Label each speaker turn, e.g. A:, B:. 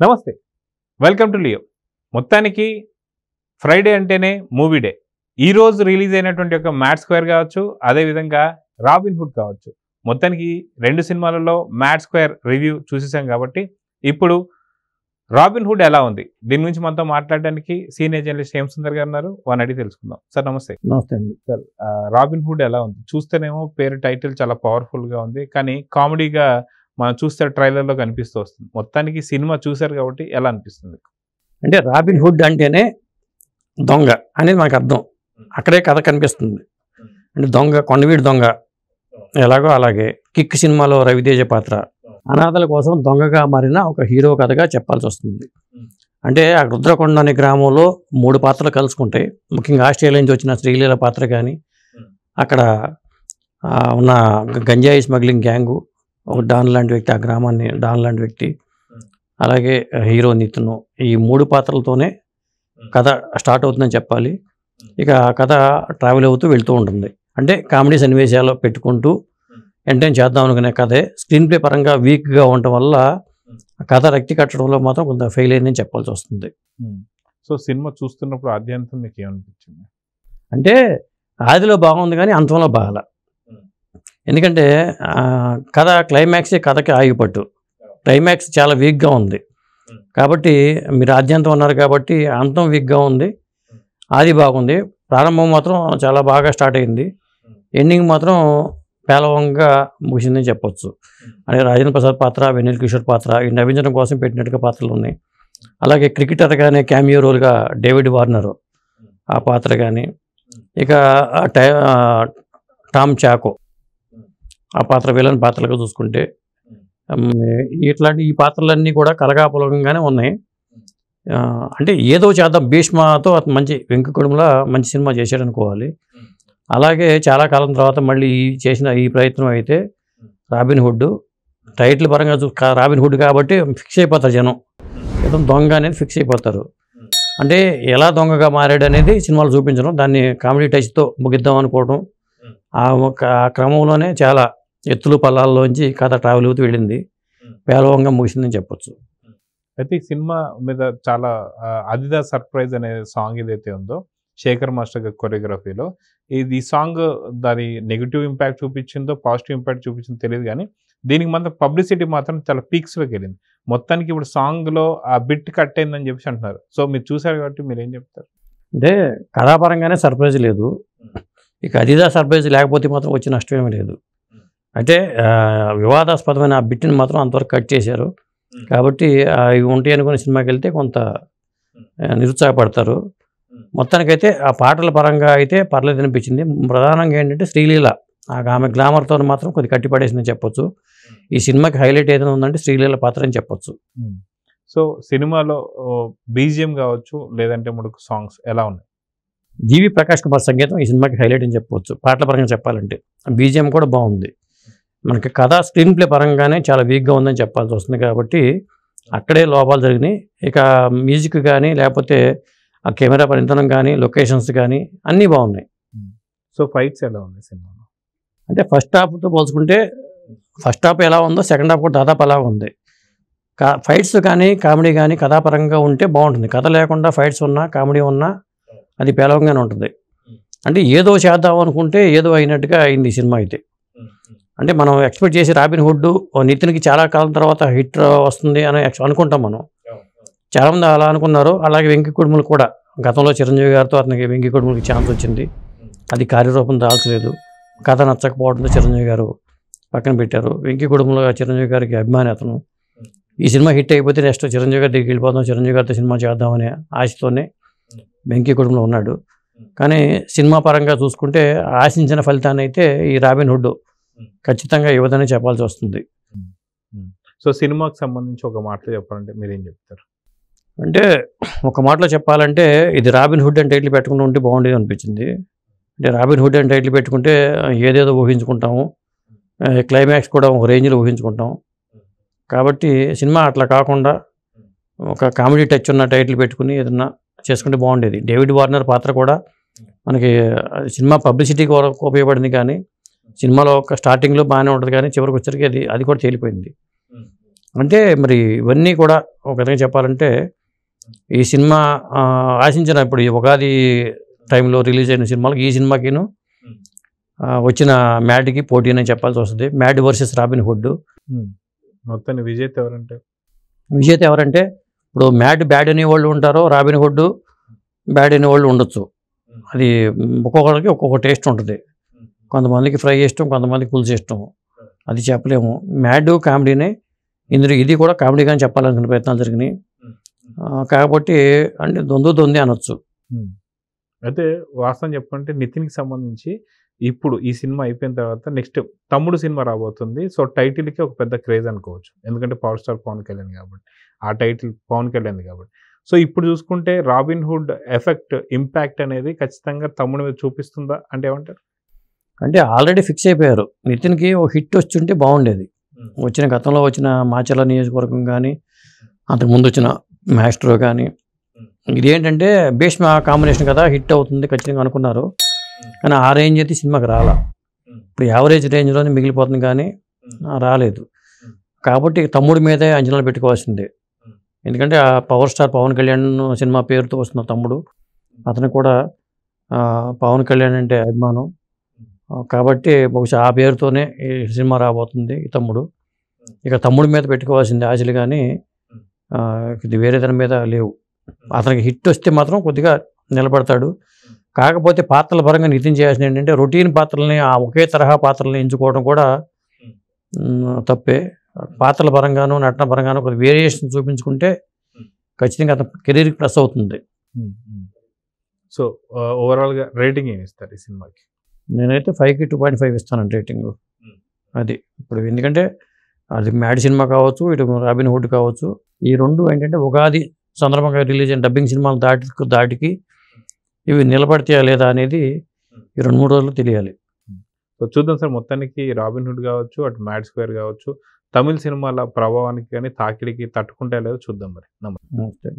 A: నమస్తే, welcome to Leo. మొత్తానికి Friday అంటేనే మూవీ డే. ఈరోజు రిలీజ్ అయినటువంటి ఒక మ్యాడ్ స్క్వేర్ కావచ్చు, అదేవిధంగా రాబిన్ హుడ్ కావచ్చు. మొత్తానికి రెండు సినిమాలలో మ్యాడ్ స్క్వేర్ రివ్యూ చూసేసాం కాబట్టి ఇప్పుడు రాబిన్ హుడ్ ఎలా ఉంది దీని గురించి మనతో మాట్లాడడానికి సీనియర్ జర్నలిస్ట్ హేమ్ సుందర్ గారు ఉన్నారు. వారిని అడిగి తెలుసుకుందాం. సార్ నమస్తే.
B: నమస్తే అండి.
A: సార్, రాబిన్ హుడ్ ఎలా ఉంది? చూస్తేనేమో పేరు టైటిల్ చాలా పవర్ఫుల్గా ఉంది, కానీ కామెడీగా మనం చూస్తే ట్రైలర్లో కనిపిస్తూ వస్తుంది. మొత్తానికి సినిమా చూశారు కాబట్టి ఎలా అనిపిస్తుంది?
B: అంటే రాబిన్ హుడ్ అంటేనే దొంగ అనేది మనకు అర్థం. అక్కడే కథ కనిపిస్తుంది. అంటే దొంగ, కొండవీడి దొంగ ఎలాగో అలాగే కిక్ సినిమాలో రవితేజ పాత్ర అనాథల కోసం దొంగగా మారిన ఒక హీరో కథగా చెప్పాల్సి వస్తుంది. అంటే ఆ రుద్రకొండ అనే గ్రామంలో 3 పాత్రలు కలుసుకుంటాయి. ముఖ్యంగా ఆస్ట్రేలియా నుంచి వచ్చిన శ్రీలీల పాత్ర కానీ, అక్కడ ఉన్న గంజాయి స్మగ్లింగ్ గ్యాంగు, ఒక డాన్ లాంటి వ్యక్తి, ఆ గ్రామాన్ని డాన్ లాంటి వ్యక్తి, అలాగే హీరో నితిన్, ఈ 3 పాత్రలతోనే కథ స్టార్ట్ అవుతుందని చెప్పాలి. ఇక ఆ కథ ట్రావెల్ అవుతూ వెళ్తూ ఉంటుంది. అంటే కామెడీ సన్నివేశాలు పెట్టుకుంటూ ఎంటర్టైన్ చేద్దాం అనుకునే కథే. స్క్రీన్ ప్లే పరంగా వీక్గా ఉండటం వల్ల కథ రక్తి కట్టడంలో మాత్రం కొంత ఫెయిల్ అయిందని చెప్పాల్సి వస్తుంది.
A: సో సినిమా చూస్తున్నప్పుడు ఆద్యంతం మీకు ఏమనిపించింది?
B: అంటే ఆదిలో బాగుంది కానీ అంతంలో బాగాల. ఎందుకంటే కథ క్లైమాక్సే కథకి ఆగిపట్టు. క్లైమాక్స్ చాలా వీక్గా ఉంది కాబట్టి మీరు ఆద్యంతం ఉన్నారు కాబట్టి అంతం వీక్గా ఉంది. ఆది బాగుంది, ప్రారంభం మాత్రం చాలా బాగా స్టార్ట్ అయింది. ఎండింగ్ మాత్రం పేలవంగా ముగిసిందని చెప్పొచ్చు. అలాగే రాజేంద్ర ప్రసాద్ పాత్ర, వెన్నెల కిషోర్ పాత్ర ఈ నవ్వించడం కోసం పెట్టినట్టుగా పాత్రలు ఉన్నాయి. అలాగే క్రికెటర్గానే క్యామియో రోల్గా డేవిడ్ వార్నర్ ఆ పాత్ర కానీ, ఇక టామ్ చాకో ఆ పాత్ర విలన్ పాత్రలుగా చూసుకుంటే ఇట్లాంటి ఈ పాత్రలన్నీ కూడా కలగాపులకంగానే ఉన్నాయి. అంటే ఏదో చేద్దాం భీష్మతో అతను మంచి వెంకకుడుములా మంచి సినిమా చేశాడు అనుకోవాలి. అలాగే చాలా కాలం తర్వాత మళ్ళీ చేసిన ఈ ప్రయత్నం అయితే రాబిన్ హుడ్ టైటిల్ పరంగా రాబిన్ హుడ్ కాబట్టి ఫిక్స్ అయిపోతారు జనం. ఏదో దొంగ అనేది ఫిక్స్ అయిపోతారు. అంటే ఎలా దొంగగా మారాడు అనేది సినిమాలు చూపించడం, దాన్ని కామెడీ టచ్తో ముగిద్దాం అనుకోవడం, ఆ క్రమంలోనే చాలా ఎత్తులు పల్లాల్లోంచి కథ ట్రావెల్ అవుతూ వెళ్ళింది. పేలవంగా ముగిసిందని చెప్పొచ్చు.
A: అయితే ఈ సినిమా మీద చాలా అదిదా సర్ప్రైజ్ అనే సాంగ్ ఏదైతే ఉందో శేఖర్ మాస్టర్ కొరియోగ్రఫీలో, ఈ సాంగ్ దాని నెగిటివ్ ఇంపాక్ట్ చూపించిందో పాజిటివ్ ఇంపాక్ట్ చూపించిందో తెలియదు, కానీ దీనికి మాత్రం పబ్లిసిటీ మాత్రం చాలా పీక్స్లోకి వెళ్ళింది. మొత్తానికి ఇప్పుడు సాంగ్లో ఆ బిట్ కట్ అయిందని చెప్పేసి అంటున్నారు. సో మీరు చూసారు కాబట్టి మీరు ఏం చెప్తారు?
B: అంటే కథాపరంగానే సర్ప్రైజ్ లేదు, ఇక అదిదా సర్ప్రైజ్ లేకపోతే మాత్రం వచ్చే నష్టం ఏమీ లేదు. అంటే వివాదాస్పదమైన ఆ బిట్ని మాత్రం అంతవరకు కట్ చేశారు కాబట్టి ఇవి ఉంటాయి అనుకునే సినిమాకి వెళ్తే కొంత నిరుత్సాహపడతారు. మొత్తానికైతే ఆ పాటల పరంగా అయితే పర్లేదు అనిపించింది. ప్రధానంగా ఏంటంటే శ్రీలీల ఆమె గ్లామర్తో మాత్రం కొద్ది కట్టిపడేసిందని చెప్పొచ్చు. ఈ సినిమాకి హైలైట్ ఏదైనా ఉందంటే శ్రీలీల పాత్ర అని చెప్పొచ్చు.
A: సో సినిమాలో బీజిఎం కావచ్చు, లేదంటే ముడుకు సాంగ్స్ ఎలా ఉన్నాయి?
B: జీవి ప్రకాష్ కుమార్ సంగీతం ఈ సినిమాకి హైలైట్ అని చెప్పవచ్చు. పాటల పరంగా చెప్పాలంటే బీజిఎం కూడా బాగుంది. మనకి కథ స్క్రీన్ ప్లే పరంగానే చాలా వీక్గా ఉందని చెప్పాల్సి వస్తుంది కాబట్టి అక్కడే లోపాలు జరిగినాయి. ఇక మ్యూజిక్ కానీ లేకపోతే ఆ కెమెరా పరిణతం కానీ లొకేషన్స్ కానీ అన్నీ బాగున్నాయి.
A: సో ఫైట్స్ ఎలా ఉన్నాయి సినిమాలో?
B: అంటే ఫస్ట్ హాఫ్తో పోల్చుకుంటే ఫస్ట్ హాఫ్ ఎలా ఉందో సెకండ్ హాఫ్ కూడా దాదాపు అలా ఉంది. ఫైట్స్ కానీ కామెడీ కానీ కథాపరంగా ఉంటే బాగుంటుంది. కథ లేకుండా ఫైట్స్ ఉన్నా కామెడీ ఉన్నా అది పేలవంగానే ఉంటుంది. అంటే ఏదో చేద్దాం అనుకుంటే ఏదో అయినట్టుగా అయింది ఈ సినిమా అయితే. అంటే మనం ఎక్స్పెక్ట్ చేసి రాబిన్ హుడ్ నితిన్కి చాలా కాలం తర్వాత హిట్ వస్తుంది అని అనుకుంటాం మనం. చాలామంది అలా అనుకున్నారు. అలాగే వెంకీ కుడుములు కూడా గతంలో చిరంజీవి గారితో అతనికి వెంకీ కుడుములకి ఛాన్స్ వచ్చింది, అది కార్యరూపం దాల్చలేదు. కథ నచ్చకపోవడంతో చిరంజీవి గారు పక్కన పెట్టారు. వెంకీ కుడుములు చిరంజీవి గారికి అభిమాని అతను. ఈ సినిమా హిట్ అయిపోతే నెక్స్ట్ చిరంజీవి గారి దగ్గరికి వెళ్ళిపోతాం, చిరంజీవి గారితో సినిమా చేద్దామనే ఆశతోనే వెంకీ కుడుములు ఉన్నాడు. కానీ సినిమా పరంగా చూసుకుంటే ఆశించిన ఫలితాన్ని అయితే ఈ రాబిన్ హుడ్ ఖచ్చితంగా ఇవ్వదని చెప్పాల్సి వస్తుంది.
A: సో సినిమాకి సంబంధించి ఒక మాటలో చెప్పాలంటే మీరేం చెప్తారు?
B: అంటే ఒక మాటలో చెప్పాలంటే ఇది రాబిన్ హుడ్ అని టైటిల్ పెట్టుకుంటూ ఉంటే బాగుండేది అనిపించింది. అంటే రాబిన్ హుడ్ అని టైటిల్ పెట్టుకుంటే ఏదేదో ఊహించుకుంటాము, క్లైమాక్స్ కూడా ఒక రేంజ్లో ఊహించుకుంటాం. కాబట్టి సినిమా అట్లా కాకుండా ఒక కామెడీ టచ్ ఉన్న టైటిల్ పెట్టుకుని ఏదన్నా చేసుకుంటే బాగుండేది. డేవిడ్ వార్నర్ పాత్ర కూడా మనకి సినిమా పబ్లిసిటీకి ఉపయోగపడింది, కానీ సినిమాలో ఒక స్టార్టింగ్లో బాగానే ఉంటుంది కానీ చివరికి వచ్చరికి అది కూడా తేలిపోయింది. అంటే మరి ఇవన్నీ కూడా ఒక విధంగా చెప్పాలంటే ఈ సినిమా ఆశించిన ఇప్పుడు ఈ ఉగాది టైంలో రిలీజ్ అయిన సినిమాలకు ఈ సినిమాకిను వచ్చిన మ్యాడ్కి పోటీ అని చెప్పాల్సి వస్తుంది. Mad versus robin hood.
A: మొత్తాన్ని విజేత ఎవరంటే
B: ఇప్పుడు మ్యాడ్ బ్యాడ్ అనేవాళ్ళు ఉంటారో, రాబిన్ హుడ్ బ్యాడ్ అనేవాళ్ళు ఉండొచ్చు. అది ఒక్కొక్కరికి ఒక్కొక్క టేస్ట్ ఉంటుంది. కొంతమందికి ఫ్రై ఇష్టం, కొంతమందికి పులుసు ఇష్టం. అది చెప్పలేము. మ్యాడ్ కామెడీనే, ఇది కూడా కామెడీగానే చెప్పాలనుకునే ప్రయత్నాలు జరిగినాయి. కాబట్టి అంటే దొంది అనొచ్చు.
A: అయితే వాస్తవం చెప్పంటే నితిన్కి సంబంధించి ఇప్పుడు ఈ సినిమా అయిపోయిన తర్వాత నెక్స్ట్ తమ్ముడు సినిమా రాబోతుంది. సో టైటిల్కి ఒక పెద్ద క్రేజ్ అనుకోవచ్చు. ఎందుకంటే పవర్ స్టార్ పవన్ కళ్యాణ్ కాబట్టి, ఆ టైటిల్ పవన్ కళ్యాణ్ కాబట్టి. సో ఇప్పుడు చూసుకుంటే రాబిన్ హుడ్ ఎఫెక్ట్, ఇంపాక్ట్ అనేది ఖచ్చితంగా తమ్ముడి మీద చూపిస్తుందా అంటే ఏమంటారు?
B: అంటే ఆల్రెడీ ఫిక్స్ అయిపోయారు. నితిన్కి ఒక హిట్ వచ్చుంటే బాగుండేది. గతంలో వచ్చిన మాచర్ల నియోజకవర్గం కానీ, అంతకుముందు వచ్చిన మాస్ట్రో కానీ, ఇదేంటంటే భీష్మ కాంబినేషన్ కదా, హిట్ అవుతుంది ఖచ్చితంగా అనుకున్నారు. కానీ ఆ రేంజ్ అయితే సినిమాకి రాలా. ఇప్పుడు యావరేజ్ రేంజ్లోనే మిగిలిపోతుంది కానీ రాలేదు. కాబట్టి తమ్ముడి మీదే అంచనాలు పెట్టుకోవాల్సిందే. ఎందుకంటే ఆ power star Pawan Kalyan cinema పేరుతో వస్తున్న తమ్ముడు, అతను కూడా పవన్ కళ్యాణ్ అంటే అభిమానం. కాబట్టి బహుశా ఆ పేరుతోనే ఈ సినిమా రాబోతుంది ఈ తమ్ముడు. ఇక తమ్ముడి మీద పెట్టుకోవాల్సిందే ఆశలు, కానీ ఇది వేరే దాని మీద లేవు. అతనికి హిట్ వస్తే మాత్రం కొద్దిగా నిలబడతాడు. కాకపోతే పాత్రల పరంగా నితిన్ చేయాల్సింది ఏంటంటే రొటీన్ పాత్రలని, ఆ ఒకే తరహా పాత్రలని ఎంచుకోవడం కూడా తప్పే. పాత్రల పరంగాను నటన పరంగాను కొద్ది వేరియేషన్ చూపించుకుంటే ఖచ్చితంగా అతని కెరీర్కి ప్లస్ అవుతుంది.
A: సో ఓవరాల్గా రేటింగ్ ఏమి ఇస్తారు ఈ సినిమాకి?
B: నేనైతే 5కి 2.5 ఇస్తానండి రేటింగ్. అది ఇప్పుడు ఎందుకంటే అది మ్యాడ్ సినిమా కావచ్చు, ఇటు రాబిన్ హుడ్ కావచ్చు, ఈ రెండు ఏంటంటే ఉగాది సందర్భంగా రిలీజ్ అయిన డబ్బింగ్ సినిమాలు దాటికి ఇవి నిలబడతాయా లేదా అనేది ఈ 2-3 రోజులు తెలియాలి.
A: సో చూద్దాం సార్. మొత్తానికి రాబిన్ హుడ్ కావచ్చు, అటు మ్యాడ్ స్క్వేర్ కావచ్చు, తమిళ సినిమాల ప్రభావానికి కానీ తాకిడికి తట్టుకుంటే లేదో చూద్దాం మరి. నమస్తే.